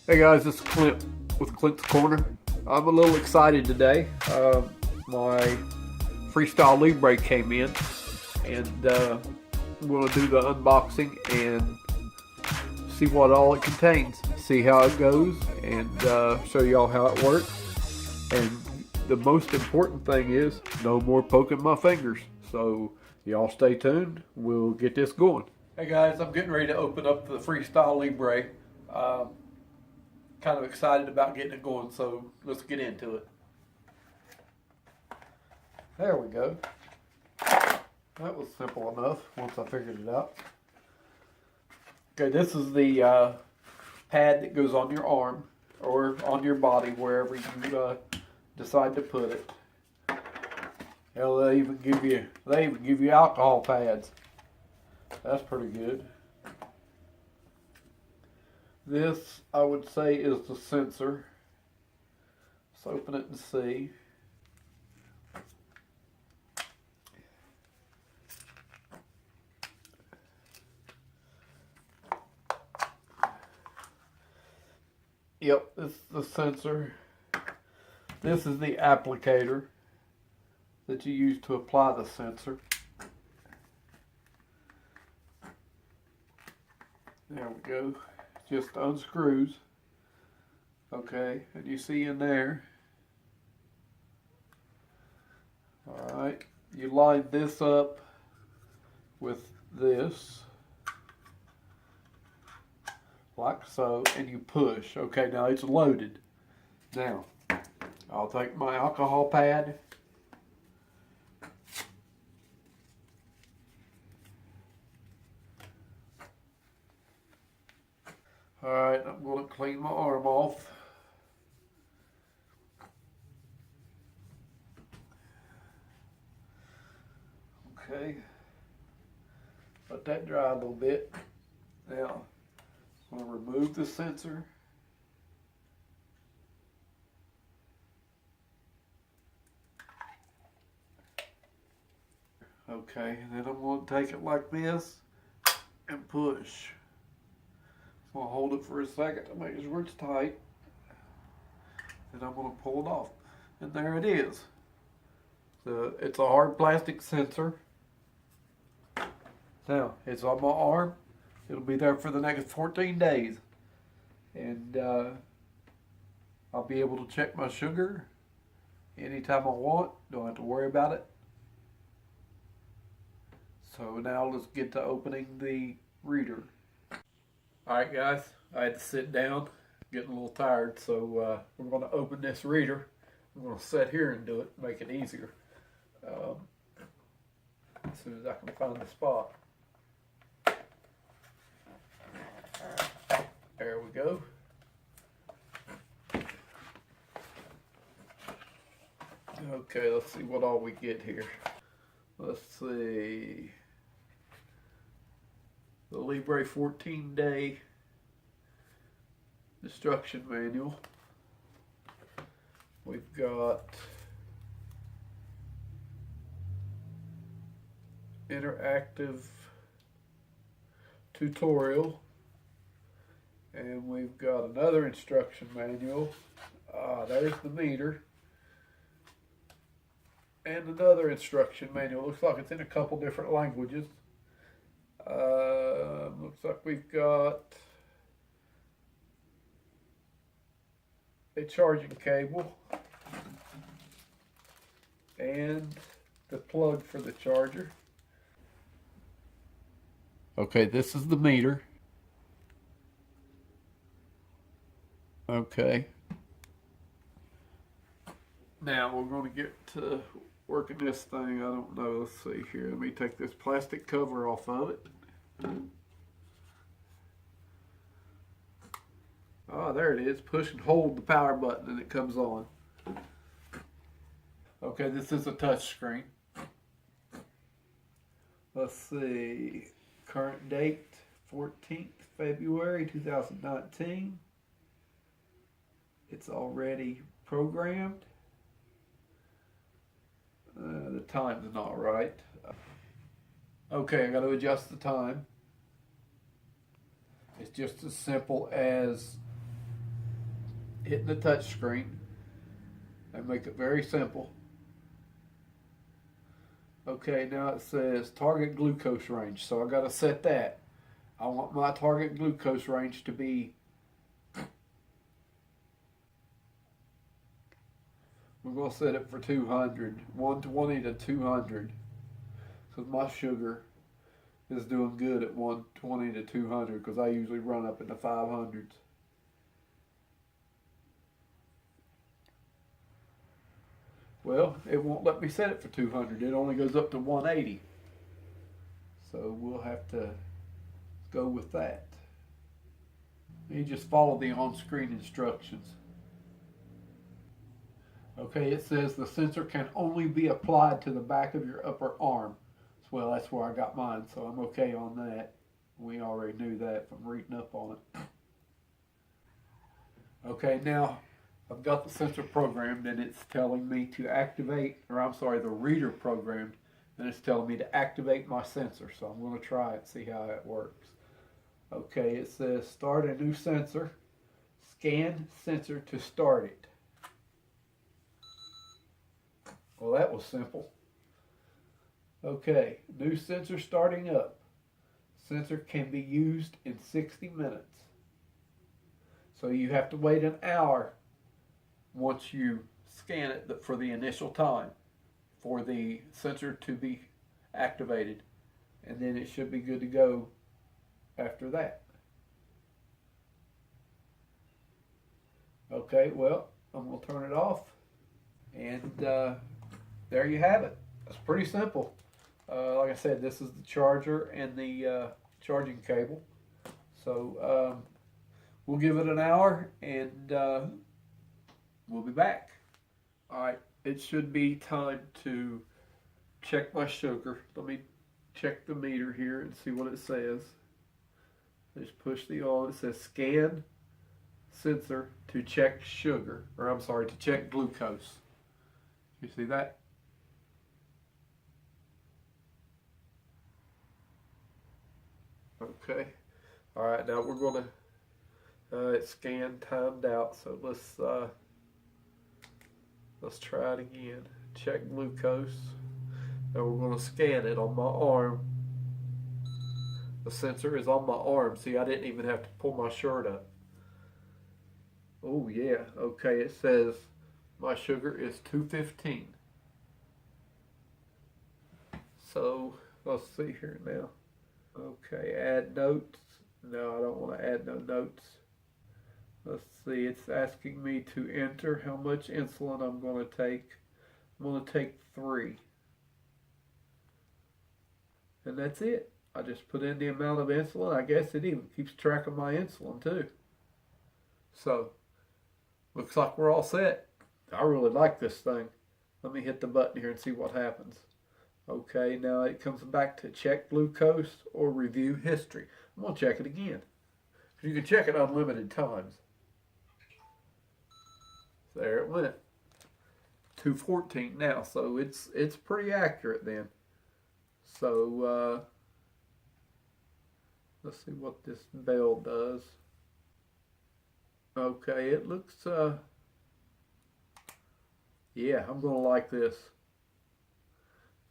Hey guys, this is Clint with Clint's Corner. I'm a little excited today. My Freestyle Libre came in, and I'm going to do the unboxing and see what all it contains, see how it goes, and show y'all how it works. And the most important thing is no more poking my fingers. So y'all stay tuned. We'll get this going. Hey guys, I'm getting ready to open up the Freestyle Libre. Kind of excited about getting it going, so let's get into it. There we go. That was simple enough once I figured it out. Okay, this is the pad that goes on your arm or on your body, wherever you decide to put it. Hell, they even give you alcohol pads. That's pretty good. This, I would say, is the sensor. Let's open it and see. Yep, this is the sensor. This is the applicator that you use to apply the sensor. There we go. Just unscrews. Okay, and you see in there. Alright, you line this up with this, like so, and you push. Okay, now it's loaded. Now, I'll take my alcohol pad. Alright, I'm going to clean my arm off. Okay, let that dry a little bit. Now, I'm going to remove the sensor. Okay, and then I'm going to take it like this and push. I'm going to hold it for a second to make sure it's tight. And I'm going to pull it off. And there it is. So it's a hard plastic sensor. Now, it's on my arm. It'll be there for the next 14 days. And I'll be able to check my sugar anytime I want. Don't have to worry about it. So now let's get to opening the reader. Alright guys, I had to sit down, getting a little tired, so we're going to open this reader. I'm going to sit here and do it, make it easier. As soon as I can find the spot. There we go. Okay, let's see what all we get here. Let's see. The Libre 14-day instruction manual. We've got interactive tutorial, and we've got another instruction manual. There's the meter, and another instruction manual. Looks like it's in a couple different languages. Looks like we've got a charging cable and the plug for the charger. Okay, this is the meter. Okay. Now we're going to get to working this thing. I don't know. Let's see here. Let me take this plastic cover off of it. Oh, there it is. Push and hold the power button and it comes on. Okay, this is a touch screen. Let's see. Current date, 14th February 2019. It's already programmed. The time's not right. Okay, I got to adjust the time. It's just as simple as hitting the touch screen. I make it very simple. Okay, now it says target glucose range, so I gotta set that. I want my target glucose range to be, we're gonna set it for 200, 120 to 200, because my sugar is doing good at 120 to 200, because I usually run up in the 500s. Well, it won't let me set it for 200. It only goes up to 180. So we'll have to go with that. You just follow the on-screen instructions. Okay, it says the sensor can only be applied to the back of your upper arm. Well, that's where I got mine, so I'm okay on that. We already knew that from reading up on it. Okay, now I've got the sensor programmed and it's telling me to activate, or I'm sorry, the reader programmed, and it's telling me to activate my sensor. So I'm going to try it, see how it works. Okay, it says start a new sensor, scan sensor to start it. Well, that was simple. Okay, new sensor starting up. Sensor can be used in 60 minutes. So you have to wait an hour once you scan it for the initial time for the sensor to be activated, and then it should be good to go after that. Okay, well, I'm going to turn it off, and there you have it. It's pretty simple. Like I said, this is the charger and the charging cable. So we'll give it an hour, and we'll be back. Alright, it should be time to check my sugar. Let me check the meter here and see what it says. Just push the on. It says scan sensor to check sugar, or I'm sorry, to check glucose. You see that? Okay. Alright, now we're going to it's scan timed out, so let's try it again. Check glucose. Now we're going to scan it on my arm. The sensor is on my arm. See, I didn't even have to pull my shirt up. Oh yeah, okay, it says my sugar is 215. So let's see here now. Okay, add notes. No, I don't want to add no notes. Let's see, it's asking me to enter how much insulin I'm going to take. I'm going to take 3. And that's it. I just put in the amount of insulin. I guess it even keeps track of my insulin too. So, looks like we're all set. I really like this thing. Let me hit the button here and see what happens. Okay, now it comes back to check glucose or review history. I'm going to check it again. You can check it unlimited times. There it went. 214 now, so it's pretty accurate then. So let's see what this bell does. Okay, it looks yeah, I'm gonna like this.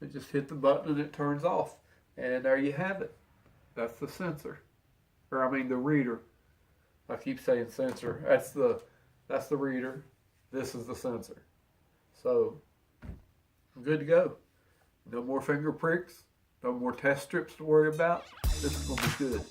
I just hit the button and it turns off, and there you have it. That's the sensor, or I mean the reader. I keep saying sensor. That's the reader. This is the sensor. So I'm good to go. No more finger pricks. No more test strips to worry about. This is gonna be good.